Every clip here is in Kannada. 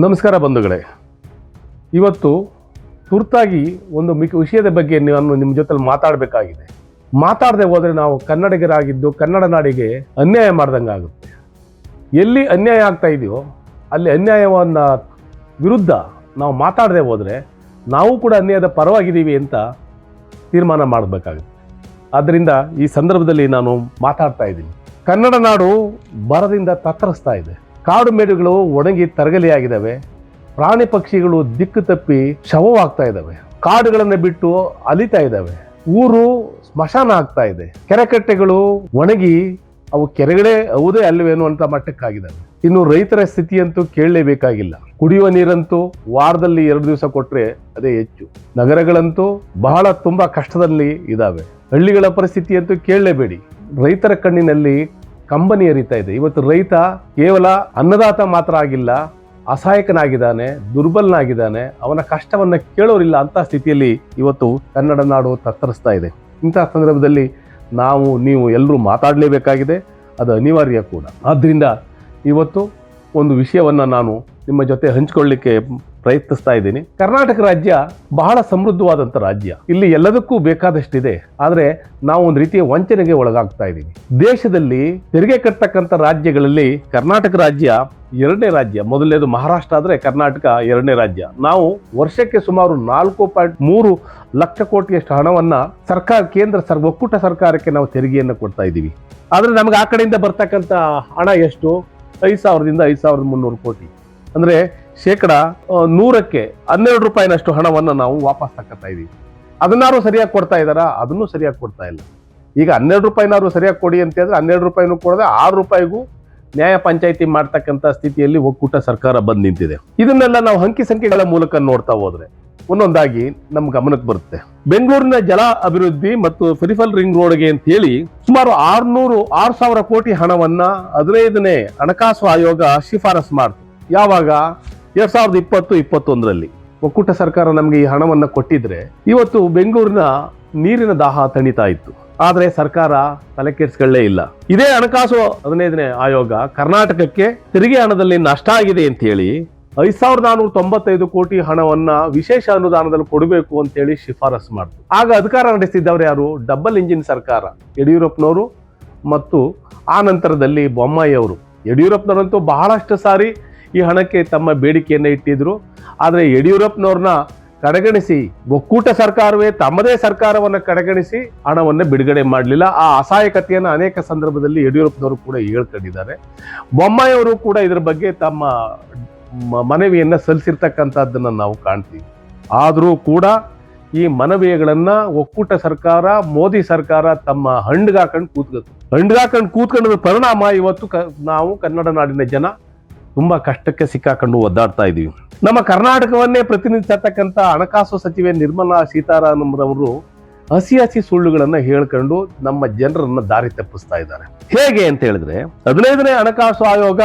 ನಮಸ್ಕಾರ ಬಂಧುಗಳೇ. ಇವತ್ತು ತುರ್ತಾಗಿ ಒಂದು ವಿಷಯದ ಬಗ್ಗೆ ನಾನು ನಿಮ್ಮ ಜೊತೆಲಿ ಮಾತಾಡಬೇಕಾಗಿದೆ. ಮಾತಾಡದೆ ಹೋದರೆ ನಾವು ಕನ್ನಡಿಗರಾಗಿದ್ದು ಕನ್ನಡ ನಾಡಿಗೆ ಅನ್ಯಾಯ ಮಾಡ್ದಂಗೆ ಆಗುತ್ತೆ. ಎಲ್ಲಿ ಅನ್ಯಾಯ ಆಗ್ತಾ ಇದೆಯೋ ಅಲ್ಲಿ ಅನ್ಯಾಯವನ್ನು ವಿರುದ್ಧ ನಾವು ಮಾತಾಡದೆ ಹೋದರೆ ನಾವು ಕೂಡ ಅನ್ಯಾಯದ ಪರವಾಗಿದ್ದೀವಿ ಅಂತ ತೀರ್ಮಾನ ಮಾಡಬೇಕಾಗುತ್ತೆ. ಆದ್ದರಿಂದ ಈ ಸಂದರ್ಭದಲ್ಲಿ ನಾನು ಮಾತಾಡ್ತಾ ಇದ್ದೀನಿ. ಕನ್ನಡ ನಾಡು ಬರದಿಂದ ತತ್ತರಿಸ್ತಾ ಇದೆ. ಕಾಡು ಮೇಡುಗಳು ಒಣಗಿ ತರಗಲಿಯಾಗಿದ್ದಾವೆ. ಪ್ರಾಣಿ ಪಕ್ಷಿಗಳು ದಿಕ್ಕು ತಪ್ಪಿ ಶವವಾಗ್ತಾ ಇದ್ದಾವೆ. ಕಾಡುಗಳನ್ನು ಬಿಟ್ಟು ಅಲಿತಾ ಇದ್ದಾವೆ. ಊರು ಸ್ಮಶಾನ ಆಗ್ತಾ ಇದೆ. ಕೆರೆಕಟ್ಟೆಗಳು ಒಣಗಿ ಅವು ಕೆರೆಗಳೇ ಹೌದೇ ಅಲ್ವೇನು ಅಂತ ಮಟ್ಟಕ್ಕಾಗಿದ್ದಾವೆ. ಇನ್ನು ರೈತರ ಸ್ಥಿತಿಯಂತೂ ಕೇಳಲೇಬೇಕಾಗಿಲ್ಲ. ಕುಡಿಯುವ ನೀರಂತೂ ವಾರದಲ್ಲಿ 2 ದಿವಸ ಕೊಟ್ರೆ ಅದೇ ಹೆಚ್ಚು. ನಗರಗಳಂತೂ ಬಹಳ ತುಂಬಾ ಕಷ್ಟದಲ್ಲಿ ಇದ್ದಾವೆ. ಹಳ್ಳಿಗಳ ಪರಿಸ್ಥಿತಿಯಂತೂ ಕೇಳಲೇಬೇಡಿ. ರೈತರ ಕಣ್ಣಿನಲ್ಲಿ ಕಂಬನಿ ಹರಿತಾ ಇದೆ. ಇವತ್ತು ರೈತ ಕೇವಲ ಅನ್ನದಾತ ಮಾತ್ರ ಆಗಿಲ್ಲ, ಅಸಹಾಯಕನಾಗಿದ್ದಾನೆ, ದುರ್ಬಲನಾಗಿದ್ದಾನೆ. ಅವನ ಕಷ್ಟವನ್ನ ಕೇಳೋರಿಲ್ಲ ಅಂತ ಸ್ಥಿತಿಯಲ್ಲಿ ಇವತ್ತು ಕನ್ನಡ ನಾಡು ತತ್ತರಿಸ್ತಾ ಇದೆ. ಇಂತಹ ಸಂದರ್ಭದಲ್ಲಿ ನೀವು ಎಲ್ಲರೂ ಮಾತಾಡಲೇಬೇಕಾಗಿದೆ. ಅದು ಅನಿವಾರ್ಯ ಕೂಡ. ಆದ್ದರಿಂದ ಇವತ್ತು ಒಂದು ವಿಷಯವನ್ನ ನಾನು ನಿಮ್ಮ ಜೊತೆ ಹಂಚಿಕೊಳ್ಳಿಕ್ಕೆ ಪ್ರಯತ್ನಿಸ್ತಾ ಇದ್ದೀನಿ. ಕರ್ನಾಟಕ ರಾಜ್ಯ ಬಹಳ ಸಮೃದ್ಧವಾದಂಥ ರಾಜ್ಯ. ಇಲ್ಲಿ ಎಲ್ಲದಕ್ಕೂ ಬೇಕಾದಷ್ಟಿದೆ. ಆದರೆ ನಾವು ಒಂದು ರೀತಿಯ ವಂಚನೆಗೆ ಒಳಗಾಗ್ತಾ ಇದ್ದೀವಿ. ದೇಶದಲ್ಲಿ ತೆರಿಗೆ ಕಟ್ಟತಕ್ಕಂಥ ರಾಜ್ಯಗಳಲ್ಲಿ ಕರ್ನಾಟಕ ರಾಜ್ಯ 2ನೇ ರಾಜ್ಯ. ಮೊದಲನೇದು ಮಹಾರಾಷ್ಟ್ರ ಆದರೆ ಕರ್ನಾಟಕ 2ನೇ ರಾಜ್ಯ. ನಾವು ವರ್ಷಕ್ಕೆ ಸುಮಾರು 4.3 ಲಕ್ಷ ಕೋಟಿಯಷ್ಟು ಹಣವನ್ನ ಕೇಂದ್ರ ಒಕ್ಕೂಟ ಸರ್ಕಾರಕ್ಕೆ ನಾವು ತೆರಿಗೆಯನ್ನು ಕೊಡ್ತಾ ಇದ್ದೀವಿ. ಆದ್ರೆ ನಮ್ಗೆ ಆ ಕಡೆಯಿಂದ ಬರ್ತಕ್ಕಂಥ ಹಣ ಎಷ್ಟು? 5,000ದಿಂದ 5,300 ಕೋಟಿ. ಅಂದ್ರೆ ಶೇಕಡ 100ಕ್ಕೆ 12 ರೂಪಾಯಿನಷ್ಟು ಹಣವನ್ನು ನಾವು ವಾಪಸ್ ತಕ್ಕೊತಾ ಇದೀವಿ. ಅದನ್ನಾರು ಸರಿಯಾಗಿ ಕೊಡ್ತಾ ಇದ್ದಾರಾ? ಅದನ್ನು ಸರಿಯಾಗಿ ಕೊಡ್ತಾ ಇಲ್ಲ. ಈಗ 12 ರೂಪಾಯಿನಾರು ಸರಿಯಾಗಿ ಕೊಡಿ ಅಂತ ಹೇಳಿದ್ರೆ 12 ರೂಪಾಯಿನೂ ಕೊಡದೆ 6 ರೂಪಾಯಿಗೂ ನ್ಯಾಯ ಪಂಚಾಯಿತಿ ಮಾಡ್ತಕ್ಕಂಥ ಸ್ಥಿತಿಯಲ್ಲಿ ಒಕ್ಕೂಟ ಸರ್ಕಾರ ಬಂದು ನಿಂತಿದೆ. ಇದನ್ನೆಲ್ಲ ನಾವು ಅಂಕಿ ಸಂಖ್ಯೆಗಳ ಮೂಲಕ ನೋಡ್ತಾ ಹೋದ್ರೆ ಒಂದೊಂದಾಗಿ ನಮ್ ಗಮನಕ್ಕೆ ಬರುತ್ತೆ. ಬೆಂಗಳೂರಿನ ಜಲ ಅಭಿವೃದ್ಧಿ ಮತ್ತು ಪೆರಿಫೆರಲ್ ರಿಂಗ್ ರೋಡ್ಗೆ ಅಂತ ಹೇಳಿ ಸುಮಾರು 6,000 ಕೋಟಿ ಹಣವನ್ನ 15ನೇ ಹಣಕಾಸು ಆಯೋಗ ಶಿಫಾರಸು ಮಾಡ್ತು. ಯಾವಾಗ? 2020-21ರಲ್ಲಿ ಒಕ್ಕೂಟ ಸರ್ಕಾರ ನಮಗೆ ಈ ಹಣವನ್ನ ಕೊಟ್ಟಿದ್ರೆ ಇವತ್ತು ಬೆಂಗಳೂರಿನ ನೀರಿನ ದಾಹ ತಣಿತಾ ಇತ್ತು. ಆದ್ರೆ ಸರ್ಕಾರ ತಲೆ ಕೆಡಿಸ್ಕೊಳ್ಳೇ ಇಲ್ಲ. ಇದೇ ಹಣಕಾಸು 15ನೇ ಆಯೋಗ ಕರ್ನಾಟಕಕ್ಕೆ ತೆರಿಗೆ ಹಣದಲ್ಲಿ ನಷ್ಟ ಆಗಿದೆ ಅಂತ ಹೇಳಿ 5,495 ಕೋಟಿ ಹಣವನ್ನ ವಿಶೇಷ ಅನುದಾನದಲ್ಲಿ ಕೊಡಬೇಕು ಅಂತ ಹೇಳಿ ಶಿಫಾರಸು ಮಾಡಿತು. ಆಗ ಅಧಿಕಾರ ನಡೆಸಿದ್ದವರು ಯಾರು? ಡಬಲ್ ಇಂಜಿನ್ ಸರ್ಕಾರ, ಯಡಿಯೂರಪ್ಪನವರು ಮತ್ತು ಆ ನಂತರದಲ್ಲಿ ಬೊಮ್ಮಾಯಿ ಅವರು. ಯಡಿಯೂರಪ್ಪನವರಂತೂ ಬಹಳಷ್ಟು ಸಾರಿ ಈ ಹಣಕ್ಕೆ ತಮ್ಮ ಬೇಡಿಕೆಯನ್ನು ಇಟ್ಟಿದ್ರು. ಆದರೆ ಯಡಿಯೂರಪ್ಪನವ್ರನ್ನ ಕಡೆಗಣಿಸಿ ಒಕ್ಕೂಟ ಸರ್ಕಾರವೇ ತಮ್ಮದೇ ಸರ್ಕಾರವನ್ನು ಕಡೆಗಣಿಸಿ ಹಣವನ್ನು ಬಿಡುಗಡೆ ಮಾಡಲಿಲ್ಲ. ಆ ಅಸಹಾಯಕತೆಯನ್ನು ಅನೇಕ ಸಂದರ್ಭದಲ್ಲಿ ಯಡಿಯೂರಪ್ಪನವರು ಕೂಡ ಹೇಳ್ಕೊಂಡಿದ್ದಾರೆ. ಬೊಮ್ಮಾಯಿ ಅವರು ಕೂಡ ಇದರ ಬಗ್ಗೆ ತಮ್ಮ ಮನವಿಯನ್ನ ಸಲ್ಲಿಸಿರ್ತಕ್ಕಂಥದ್ದನ್ನು ನಾವು ಕಾಣ್ತೀವಿ. ಆದರೂ ಕೂಡ ಈ ಮನವಿಗಳನ್ನ ಒಕ್ಕೂಟ ಸರ್ಕಾರ, ಮೋದಿ ಸರ್ಕಾರ ತಮ್ಮ ಹಂಡ್ಗಾಕೊಂಡು ಕೂತ್ಕೊಂಡ ಪರಿಣಾಮ ಇವತ್ತು ನಾವು ಕನ್ನಡ ನಾಡಿನ ಜನ ತುಂಬಾ ಕಷ್ಟಕ್ಕೆ ಸಿಕ್ಕಾಕೊಂಡು ಒದ್ದಾಡ್ತಾ ಇದೀವಿ. ನಮ್ಮ ಕರ್ನಾಟಕವನ್ನೇ ಪ್ರತಿನಿಧಿಸತಕ್ಕಂಥ ಹಣಕಾಸು ಸಚಿವೆ ನಿರ್ಮಲಾ ಸೀತಾರಾಮನ್ ಅವರು ಹಸಿ ಸುಳ್ಳುಗಳನ್ನ ಹೇಳ್ಕೊಂಡು ನಮ್ಮ ಜನರನ್ನ ದಾರಿ ತಪ್ಪಿಸ್ತಾ ಇದ್ದಾರೆ. ಹೇಗೆ ಅಂತ ಹೇಳಿದ್ರೆ 15ನೇ ಹಣಕಾಸು ಆಯೋಗ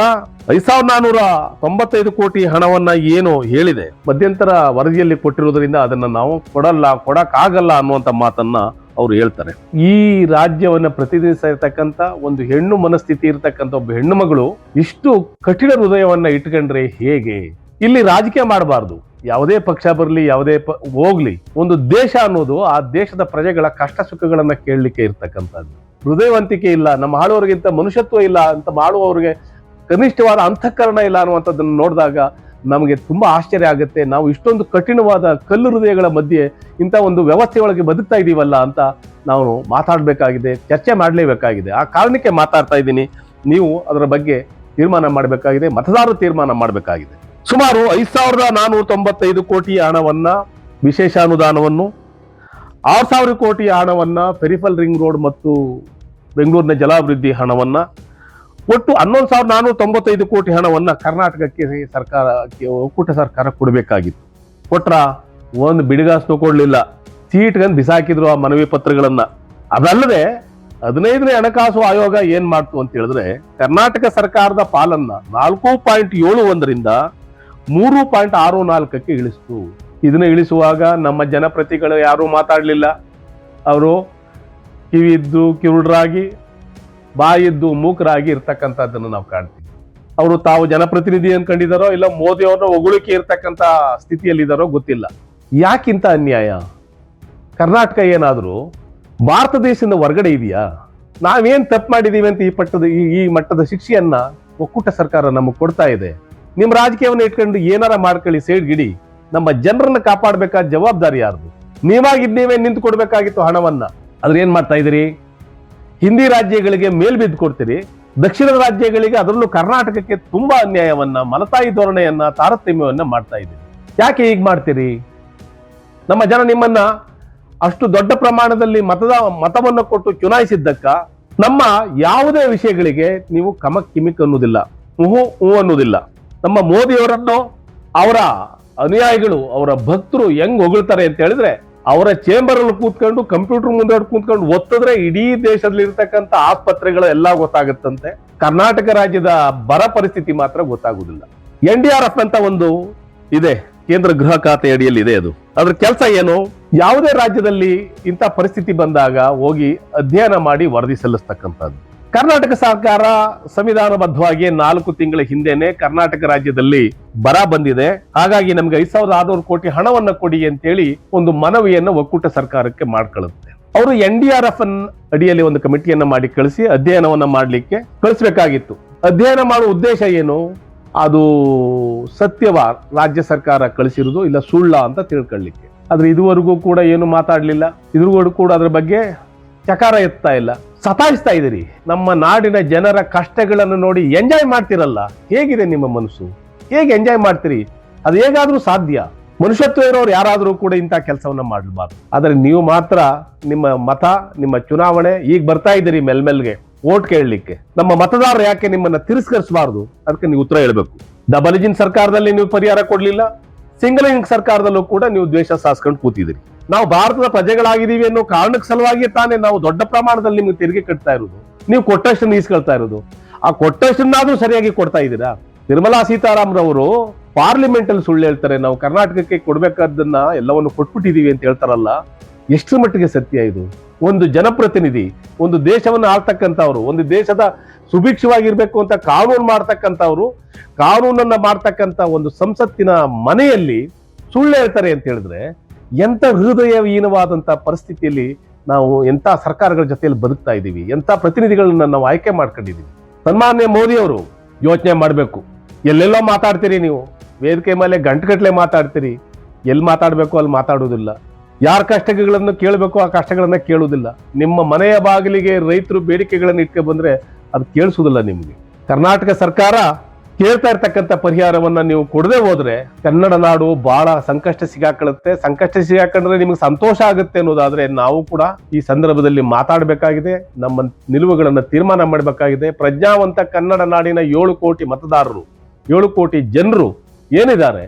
5,495 ಕೋಟಿ ಹಣವನ್ನ ಏನು ಹೇಳಿದೆ ಮಧ್ಯಂತರ ವರದಿಯಲ್ಲಿ ಕೊಟ್ಟಿರೋದ್ರಿಂದ ಅದನ್ನ ನಾವು ಕೊಡಕ್ಕಾಗಲ್ಲ ಅನ್ನುವಂತ ಮಾತನ್ನ ಅವ್ರು ಹೇಳ್ತಾರೆ. ಈ ರಾಜ್ಯವನ್ನ ಪ್ರತಿನಿಧಿಸಿರ್ತಕ್ಕಂಥ ಒಂದು ಹೆಣ್ಣು ಮನಸ್ಥಿತಿ ಇರತಕ್ಕಂಥ ಒಬ್ಬ ಹೆಣ್ಣು ಮಗಳು ಇಷ್ಟು ಕಠಿಣ ಹೃದಯವನ್ನ ಇಟ್ಕೊಂಡ್ರೆ ಹೇಗೆ? ಇಲ್ಲಿ ರಾಜಕೀಯ ಮಾಡಬಾರ್ದು. ಯಾವುದೇ ಪಕ್ಷ ಬರಲಿ, ಯಾವುದೇ ಹೋಗ್ಲಿ, ಒಂದು ದೇಶ ಅನ್ನೋದು ಆ ದೇಶದ ಪ್ರಜೆಗಳ ಕಷ್ಟ ಸುಖಗಳನ್ನ ಕೇಳಲಿಕ್ಕೆ ಇರ್ತಕ್ಕಂಥದ್ದು. ಹೃದಯವಂತಿಕೆ ಇಲ್ಲ, ನಮ್ಮ ಆಳುವವರಿಗಿಂತ ಮನುಷ್ಯತ್ವ ಇಲ್ಲ ಅಂತ ಮಾಡುವವರಿಗೆ ಕನಿಷ್ಠವಾದ ಅಂತಃಕರಣ ಇಲ್ಲ ಅನ್ನುವಂಥದ್ದನ್ನು ನೋಡಿದಾಗ ನಮಗೆ ತುಂಬಾ ಆಶ್ಚರ್ಯ ಆಗುತ್ತೆ. ನಾವು ಇಷ್ಟೊಂದು ಕಠಿಣವಾದ ಕಲ್ಲು ಹೃದಯಗಳ ಮಧ್ಯೆ ಇಂಥ ಒಂದು ವ್ಯವಸ್ಥೆ ಒಳಗೆ ಬದುಕ್ತಾ ಇದೀವಲ್ಲ ಅಂತ ನಾವು ಮಾತಾಡಬೇಕಾಗಿದೆ, ಚರ್ಚೆ ಮಾಡಲೇಬೇಕಾಗಿದೆ. ಆ ಕಾರಣಕ್ಕೆ ಮಾತಾಡ್ತಾ ಇದ್ದೀನಿ. ನೀವು ಅದರ ಬಗ್ಗೆ ತೀರ್ಮಾನ ಮಾಡಬೇಕಾಗಿದೆ, ಮತದಾರರು ತೀರ್ಮಾನ ಮಾಡಬೇಕಾಗಿದೆ. ಸುಮಾರು 5,495 ಕೋಟಿ ಹಣವನ್ನ ವಿಶೇಷ ಅನುದಾನವನ್ನು, 6,000 ಕೋಟಿ ಹಣವನ್ನ ಪೆರಿಫೆರಲ್ ರಿಂಗ್ ರೋಡ್ ಮತ್ತು ಬೆಂಗಳೂರಿನ ಜಲಾಭಿವೃದ್ಧಿ ಹಣವನ್ನ, ಒಟ್ಟು 11,495 ಕೋಟಿ ಹಣವನ್ನ ಕರ್ನಾಟಕಕ್ಕೆ ಒಕ್ಕೂಟ ಸರ್ಕಾರ ಕೊಡಬೇಕಾಗಿತ್ತು. ಕೊಟ್ರ? ಒಂದು ಬಿಡಿಗಾಸು ಕೊಡ್ಲಿಲ್ಲ. ಸೀಟ್ಗಂದು ಬಿಸಾಕಿದ್ರು ಆ ಮನವಿ ಪತ್ರಗಳನ್ನ. ಅದಲ್ಲದೆ 15ನೇ ಹಣಕಾಸು ಆಯೋಗ ಏನ್ ಮಾಡ್ತು ಅಂತ ಹೇಳಿದ್ರೆ ಕರ್ನಾಟಕ ಸರ್ಕಾರದ ಪಾಲನ್ನ 4.71ರಿಂದ 3.64ಕ್ಕೆ ಇಳಿಸ್ತು. ಇದನ್ನ ಇಳಿಸುವಾಗ ನಮ್ಮ ಜನಪ್ರತಿಗಳು ಯಾರೂ ಮಾತಾಡಲಿಲ್ಲ. ಅವರು ಕಿವಿದ್ದು ಕಿವುಡರಾಗಿ, ಬಾಯಿದ್ದು ಮೂಕರಾಗಿ ಇರ್ತಕ್ಕಂಥದ್ದನ್ನು ನಾವು ಕಾಣ್ತೀವಿ. ಅವರು ತಾವು ಜನಪ್ರತಿನಿಧಿ ಅನ್ಕೊಂಡಿದಾರೋ ಇಲ್ಲ ಮೋದಿ ಅವ್ರನ್ನ ಹೊಗಳಿಕೆ ಇರ್ತಕ್ಕಂಥ ಸ್ಥಿತಿಯಲ್ಲಿದ್ದಾರೋ ಗೊತ್ತಿಲ್ಲ. ಯಾಕಿಂತ ಅನ್ಯಾಯ? ಕರ್ನಾಟಕ ಏನಾದರೂ ಭಾರತ ದೇಶದಿಂದ ಹೊರಗಡೆ ಇದೆಯಾ? ನಾವೇನ್ ತಪ್ಪು ಮಾಡಿದೀವಿ ಅಂತ ಈ ಮಟ್ಟದ ಶಿಕ್ಷೆಯನ್ನ ಒಕ್ಕೂಟ ಸರ್ಕಾರ ನಮಗೆ ಕೊಡ್ತಾ ಇದೆ. ನಿಮ್ ರಾಜಕೀಯವನ್ನು ಇಟ್ಕೊಂಡು ಏನಾರ ಮಾಡ್ಕೊಳ್ಳಿ, ಸೈಡ್ ಗಿಡಿ. ನಮ್ಮ ಜನರನ್ನ ಕಾಪಾಡಬೇಕಾದ ಜವಾಬ್ದಾರಿ ಯಾರ್ದು? ನೀವೇ ನಿಂತು ಕೊಡ್ಬೇಕಾಗಿತ್ತು ಹಣವನ್ನ. ಆದ್ರೆ ಏನ್ ಮಾಡ್ತಾ ಇದೀರಿ? ಹಿಂದಿ ರಾಜ್ಯಗಳಿಗೆ ಮೇಲ್ಬಿದ್ದು ಕೊಡ್ತೀರಿ, ದಕ್ಷಿಣದ ರಾಜ್ಯಗಳಿಗೆ, ಅದರಲ್ಲೂ ಕರ್ನಾಟಕಕ್ಕೆ ತುಂಬಾ ಅನ್ಯಾಯವನ್ನ, ಮಲತಾಯಿ ಧೋರಣೆಯನ್ನ, ತಾರತಮ್ಯವನ್ನ ಮಾಡ್ತಾ ಇದ್ದೀರಿ. ಯಾಕೆ ಹೀಗೆ ಮಾಡ್ತೀರಿ? ನಮ್ಮ ಜನ ನಿಮ್ಮನ್ನ ಅಷ್ಟು ದೊಡ್ಡ ಪ್ರಮಾಣದಲ್ಲಿ ಮತವನ್ನು ಕೊಟ್ಟು ಚುನಾಯಿಸಿದ್ದಕ್ಕ ನಮ್ಮ ಯಾವುದೇ ವಿಷಯಗಳಿಗೆ ನೀವು ಕಮಕ್ ಕಿಮಿಕ್ ಅನ್ನೋದಿಲ್ಲ, ಅನ್ನೋದಿಲ್ಲ. ನಮ್ಮ ಮೋದಿಯವರನ್ನು ಅವರ ಅನುಯಾಯಿಗಳು, ಅವರ ಭಕ್ತರು ಹೆಂಗ್ ಹೊಗಳ್ತಾರೆ ಅಂತ ಹೇಳಿದ್ರೆ, ಅವರ ಚೇಂಬರ್ ಅಲ್ಲಿ ಕೂತ್ಕೊಂಡು ಕಂಪ್ಯೂಟರ್ ಮುಂದೆ ಕೂತ್ಕೊಂಡು ಒತ್ತಿದ್ರೆ ಇಡೀ ದೇಶದಲ್ಲಿ ಇರ್ತಕ್ಕಂಥ ಆಸ್ಪತ್ರೆಗಳು ಎಲ್ಲ ಗೊತ್ತಾಗುತ್ತಂತೆ. ಕರ್ನಾಟಕ ರಾಜ್ಯದ ಬರ ಪರಿಸ್ಥಿತಿ ಮಾತ್ರ ಗೊತ್ತಾಗುವುದಿಲ್ಲ. NDRF ಅಂತ ಒಂದು ಇದೆ, ಕೇಂದ್ರ ಗೃಹ ಖಾತೆ ಅಡಿಯಲ್ಲಿ ಇದೆ. ಅದ್ರ ಕೆಲಸ ಏನು? ಯಾವುದೇ ರಾಜ್ಯದಲ್ಲಿ ಇಂಥ ಪರಿಸ್ಥಿತಿ ಬಂದಾಗ ಹೋಗಿ ಅಧ್ಯಯನ ಮಾಡಿ ವರದಿ ಸಲ್ಲಿಸ್ತಕ್ಕಂಥದ್ದು. ಕರ್ನಾಟಕ ಸರ್ಕಾರ ಸಂವಿಧಾನಬದ್ಧವಾಗಿ 4 ತಿಂಗಳ ಹಿಂದೆನೆ ಕರ್ನಾಟಕ ರಾಜ್ಯದಲ್ಲಿ ಬರ ಬಂದಿದೆ, ಹಾಗಾಗಿ ನಮ್ಗೆ 5,600 ಕೋಟಿ ಹಣವನ್ನ ಕೊಡಿ ಅಂತೇಳಿ ಒಂದು ಮನವಿಯನ್ನು ಒಕ್ಕೂಟ ಸರ್ಕಾರಕ್ಕೆ ಮಾಡ್ಕೊಳ್ಳುತ್ತೆ. ಅವರು NDRF ಅಡಿಯಲ್ಲಿ ಒಂದು ಕಮಿಟಿಯನ್ನ ಮಾಡಿ ಕಳಿಸಿ ಅಧ್ಯಯನವನ್ನ ಮಾಡ್ಲಿಕ್ಕೆ ಕಳಿಸ್ಬೇಕಾಗಿತ್ತು. ಅಧ್ಯಯನ ಮಾಡುವ ಉದ್ದೇಶ ಏನು? ಅದು ಸತ್ಯವ ರಾಜ್ಯ ಸರ್ಕಾರ ಕಳಿಸಿರುವುದು ಇಲ್ಲ ಸುಳ್ಳ ಅಂತ ತಿಳ್ಕೊಳ್ಳಿಕ್ಕೆ. ಆದ್ರೆ ಇದುವರೆಗೂ ಕೂಡ ಏನು ಮಾತಾಡ್ಲಿಲ್ಲ. ಇದುವರೆಗೂ ಕೂಡ ಅದ್ರ ಬಗ್ಗೆ ಚಕಾರ ಎತ್ತಾ ಇಲ್ಲ. ಸತಾಯಿಸ್ತಾ ಇದೀರಿ. ನಮ್ಮ ನಾಡಿನ ಜನರ ಕಷ್ಟಗಳನ್ನು ನೋಡಿ ಎಂಜಾಯ್ ಮಾಡ್ತಿರಲ್ಲ. ಹೇಗಿದೆ ನಿಮ್ಮ ಮನಸ್ಸು? ಹೇಗೆ ಎಂಜಾಯ್ ಮಾಡ್ತೀರಿ? ಅದು ಹೇಗಾದ್ರೂ ಸಾಧ್ಯ? ಮನುಷ್ಯತ್ವ ಇರೋರು ಯಾರಾದ್ರೂ ಕೂಡ ಇಂಥ ಕೆಲಸವನ್ನ ಮಾಡಬಾರ್ದು. ಆದ್ರೆ ನೀವು ಮಾತ್ರ ನಿಮ್ಮ ಮತ, ನಿಮ್ಮ ಚುನಾವಣೆ ಈಗ ಬರ್ತಾ ಇದ್ದೀರಿ ಮೆಲ್ಮೆಲ್ಗೆ ವೋಟ್ ಕೇಳಲಿಕ್ಕೆ. ನಮ್ಮ ಮತದಾರರು ಯಾಕೆ ನಿಮ್ಮನ್ನ ತಿರಸ್ಕರಿಸಬಾರ್ದು? ಅದಕ್ಕೆ ನೀವು ಉತ್ತರ ಹೇಳ್ಬೇಕು. ಡಬಲ್ ಇಂಜಿನ್ ಸರ್ಕಾರದಲ್ಲಿ ನೀವು ಪರಿಹಾರ ಕೊಡ್ಲಿಲ್ಲ, ಸಿಂಗಲ್ ಇಂಜಿನ್ ಸರ್ಕಾರದಲ್ಲೂ ಕೂಡ ನೀವು ದ್ವೇಷ ಸಾಸ್ಕೊಂಡು ಕೂತಿದ್ದೀರಿ. ನಾವು ಭಾರತದ ಪ್ರಜೆಗಳಾಗಿದ್ದೀವಿ ಅನ್ನೋ ಕಾರಣಕ್ಕೆ ಸಲುವಾಗಿ ತಾನೇ ನಾವು ದೊಡ್ಡ ಪ್ರಮಾಣದಲ್ಲಿ ನಿಮ್ಗೆ ತೆರಿಗೆ ಕಟ್ತಾ ಇರೋದು, ನೀವು ಕೊಟ್ಟಷ್ಟನ್ನು ಈಸ್ಕೊಳ್ತಾ ಇರೋದು. ಆ ಕೊಟ್ಟಷ್ಟನ್ನಾದ್ರೂ ಸರಿಯಾಗಿ ಕೊಡ್ತಾ ಇದ್ದೀರಾ? ನಿರ್ಮಲಾ ಸೀತಾರಾಮನ್ ರವರು ಪಾರ್ಲಿಮೆಂಟ್ ಅಲ್ಲಿ ಸುಳ್ಳು ಹೇಳ್ತಾರೆ, ನಾವು ಕರ್ನಾಟಕಕ್ಕೆ ಕೊಡ್ಬೇಕಾದನ್ನ ಎಲ್ಲವನ್ನು ಕೊಟ್ಬಿಟ್ಟಿದೀವಿ ಅಂತ ಹೇಳ್ತಾರಲ್ಲ. ಎಷ್ಟು ಮಟ್ಟಿಗೆ ಸತ್ಯ ಇದು? ಒಂದು ಜನಪ್ರತಿನಿಧಿ, ಒಂದು ದೇಶವನ್ನು ಆಳ್ತಕ್ಕಂಥವ್ರು, ಒಂದು ದೇಶದ ಸುಭಿಕ್ಷವಾಗಿರ್ಬೇಕು ಅಂತ ಕಾನೂನು ಮಾಡ್ತಕ್ಕಂಥವ್ರು, ಕಾನೂನನ್ನ ಮಾಡ್ತಕ್ಕಂಥ ಒಂದು ಸಂಸತ್ತಿನ ಮನೆಯಲ್ಲಿ ಸುಳ್ಳು ಹೇಳ್ತಾರೆ ಅಂತ ಹೇಳಿದ್ರೆ ಎಂತ ಹೃದಯಹೀನವಾದಂತ ಪರಿಸ್ಥಿತಿಯಲ್ಲಿ ನಾವು ಎಂತ ಸರ್ಕಾರಗಳ ಜೊತೆಯಲ್ಲಿ ಬದುಕ್ತಾ ಇದ್ದೀವಿ, ಎಂತ ಪ್ರತಿನಿಧಿಗಳನ್ನ ನಾವು ಆಯ್ಕೆ ಮಾಡ್ಕೊಂಡಿದೀವಿ. ಸನ್ಮಾನ್ಯ ಮೋದಿ ಅವರು ಯೋಚನೆ ಮಾಡಬೇಕು. ಎಲ್ಲೆಲ್ಲೋ ಮಾತಾಡ್ತೀರಿ ನೀವು, ವೇದಿಕೆ ಮೇಲೆ ಗಂಟೆಗಟ್ಟಲೆ ಮಾತಾಡ್ತೀರಿ, ಎಲ್ಲಿ ಮಾತಾಡ್ಬೇಕು ಅಲ್ಲಿ ಮಾತಾಡುವುದಿಲ್ಲ. ಯಾರ ಕಷ್ಟಗಳನ್ನು ಕೇಳಬೇಕು ಆ ಕಷ್ಟಗಳನ್ನ ಕೇಳುವುದಿಲ್ಲ. ನಿಮ್ಮ ಮನೆಯ ಬಾಗಿಲಿಗೆ ರೈತರು ಬೇಡಿಕೆಗಳನ್ನು ಇಟ್ಕೊಂಡು ಬಂದ್ರೆ ಅದು ಕೇಳಿಸುವುದಿಲ್ಲ ನಿಮ್ಗೆ. ಕರ್ನಾಟಕ ಸರ್ಕಾರ ಕೇಳ್ತಾ ಇರ್ತಕ್ಕಂಥ ಪರಿಹಾರವನ್ನ ನೀವು ಕೊಡದೆ ಹೋದ್ರೆ ಕನ್ನಡ ನಾಡು ಬಹಳ ಸಂಕಷ್ಟ ಸಿಗಾಕೊಂಡ್ರೆ ನಿಮ್ಗೆ ಸಂತೋಷ ಆಗುತ್ತೆ ಅನ್ನೋದಾದ್ರೆ ನಾವು ಕೂಡ ಈ ಸಂದರ್ಭದಲ್ಲಿ ಮಾತಾಡಬೇಕಾಗಿದೆ. ನಮ್ಮ ನಿಲುವುಗಳನ್ನ ತೀರ್ಮಾನ ಮಾಡಬೇಕಾಗಿದೆ. ಪ್ರಜ್ಞಾವಂತ ಕನ್ನಡ ನಾಡಿನ 7 ಕೋಟಿ ಮತದಾರರು, 7 ಕೋಟಿ ಜನರು ಏನಿದ್ದಾರೆ,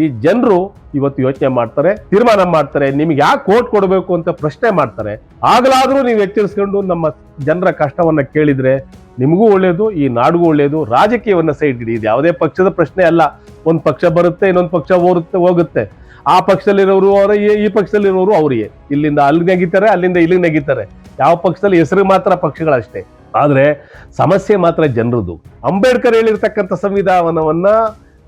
ಈ ಜನರು ಇವತ್ತು ಯೋಚನೆ ಮಾಡ್ತಾರೆ, ತೀರ್ಮಾನ ಮಾಡ್ತಾರೆ. ನಿಮ್ಗೆ ಯಾಕೆ ವೋಟ್ ಕೊಡಬೇಕು ಅಂತ ಪ್ರಶ್ನೆ ಮಾಡ್ತಾರೆ. ಆಗಲಾದ್ರೂ ನೀವು ಎಚ್ಚರಿಸ್ಕೊಂಡು ನಮ್ಮ ಜನರ ಕಷ್ಟವನ್ನ ಕೇಳಿದ್ರೆ ನಿಮಗೂ ಒಳ್ಳೇದು, ಈ ನಾಡಿಗೂ ಒಳ್ಳೇದು. ರಾಜಕೀಯವನ್ನ ಸೈಡ್ ಇಡಿ. ಇದು ಯಾವುದೇ ಪಕ್ಷದ ಪ್ರಶ್ನೆ ಅಲ್ಲ. ಒಂದ್ ಪಕ್ಷ ಬರುತ್ತೆ, ಇನ್ನೊಂದು ಪಕ್ಷ ಹೋಗುತ್ತೆ. ಆ ಪಕ್ಷದಲ್ಲಿರೋರು ಅವರೇ, ಈ ಪಕ್ಷದಲ್ಲಿರೋರು ಅವರಿಗೆ. ಇಲ್ಲಿಂದ ಅಲ್ಲಿಗೆ ನೆಗಿತಾರೆ, ಅಲ್ಲಿಂದ ಇಲ್ಲಿಗೆ ನೆಗಿತಾರೆ. ಯಾವ ಪಕ್ಷದಲ್ಲಿ ಹೆಸರು ಮಾತ್ರ ಪಕ್ಷಗಳಷ್ಟೇ, ಆದ್ರೆ ಸಮಸ್ಯೆ ಮಾತ್ರ ಜನರದು. ಅಂಬೇಡ್ಕರ್ ಹೇಳಿರ್ತಕ್ಕಂಥ ಸಂವಿಧಾನವನ್ನ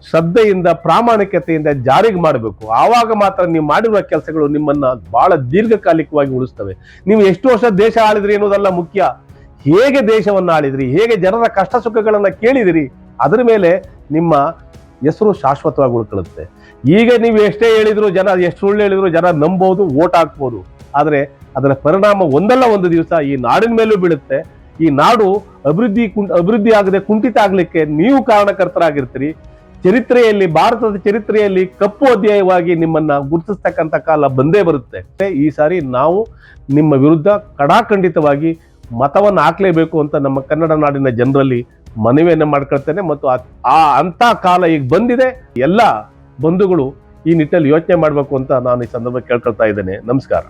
ಶ್ರದ್ಧೆಯಿಂದ, ಪ್ರಾಮಾಣಿಕತೆಯಿಂದ ಜಾರಿಗೆ ಮಾಡಬೇಕು. ಆವಾಗ ಮಾತ್ರ ನೀವು ಮಾಡಿರುವ ಕೆಲಸಗಳು ನಿಮ್ಮನ್ನ ಬಹಳ ದೀರ್ಘಕಾಲಿಕವಾಗಿ ಉಳಿಸ್ತವೆ. ನೀವು ಎಷ್ಟು ವರ್ಷ ದೇಶ ಆಳಿದ್ರಿ ಅನ್ನೋದಲ್ಲ ಮುಖ್ಯ, ಹೇಗೆ ದೇಶವನ್ನ ಆಳಿದ್ರಿ, ಹೇಗೆ ಜನರ ಕಷ್ಟ ಸುಖಗಳನ್ನ ಕೇಳಿದಿರಿ, ಅದರ ಮೇಲೆ ನಿಮ್ಮ ಹೆಸರು ಶಾಶ್ವತವಾಗಿ ಉಳ್ಕೊಳ್ಳುತ್ತೆ. ಈಗ ನೀವು ಎಷ್ಟೇ ಹೇಳಿದ್ರು ಜನ, ಎಷ್ಟು ಸುಳ್ಳು ಹೇಳಿದ್ರು ಜನ ನಂಬೋದು, ವೋಟ್ ಹಾಕ್ಬೋದು. ಆದ್ರೆ ಅದರ ಪರಿಣಾಮ ಒಂದಲ್ಲ ಒಂದು ದಿವಸ ಈ ನಾಡಿನ ಮೇಲೂ ಬೀಳುತ್ತೆ. ಈ ನಾಡು ಅಭಿವೃದ್ಧಿ ಆಗದೆ ಕುಂಠಿತ ಆಗ್ಲಿಕ್ಕೆ ನೀವು ಕಾರಣಕರ್ತರಾಗಿರ್ತೀರಿ. ಚರಿತ್ರೆಯಲ್ಲಿ, ಭಾರತದ ಚರಿತ್ರೆಯಲ್ಲಿ ಕಪ್ಪು ಅಧ್ಯಾಯವಾಗಿ ನಿಮ್ಮನ್ನ ಗುರುತಿಸ್ತಕ್ಕಂಥ ಕಾಲ ಬಂದೇ ಬರುತ್ತೆ. ಈ ಸಾರಿ ನಾವು ನಿಮ್ಮ ವಿರುದ್ಧ ಕಡಾಖಂಡಿತವಾಗಿ ಮತವನ್ನು ಹಾಕ್ಲೇಬೇಕು ಅಂತ ನಮ್ಮ ಕನ್ನಡ ನಾಡಿನ ಜನರಲ್ಲಿ ಮನವಿಯನ್ನ ಮಾಡ್ಕೊಳ್ತೇನೆ. ಮತ್ತು ಅಂತ ಕಾಲ ಈಗ ಬಂದಿದೆ. ಎಲ್ಲ ಬಂಧುಗಳು ಈ ನಿಟ್ಟಲ್ಲಿ ಯೋಚನೆ ಮಾಡಬೇಕು ಅಂತ ನಾನು ಈ ಸಂದರ್ಭ ಕೇಳ್ಕೊಳ್ತಾ ಇದ್ದೇನೆ. ನಮಸ್ಕಾರ.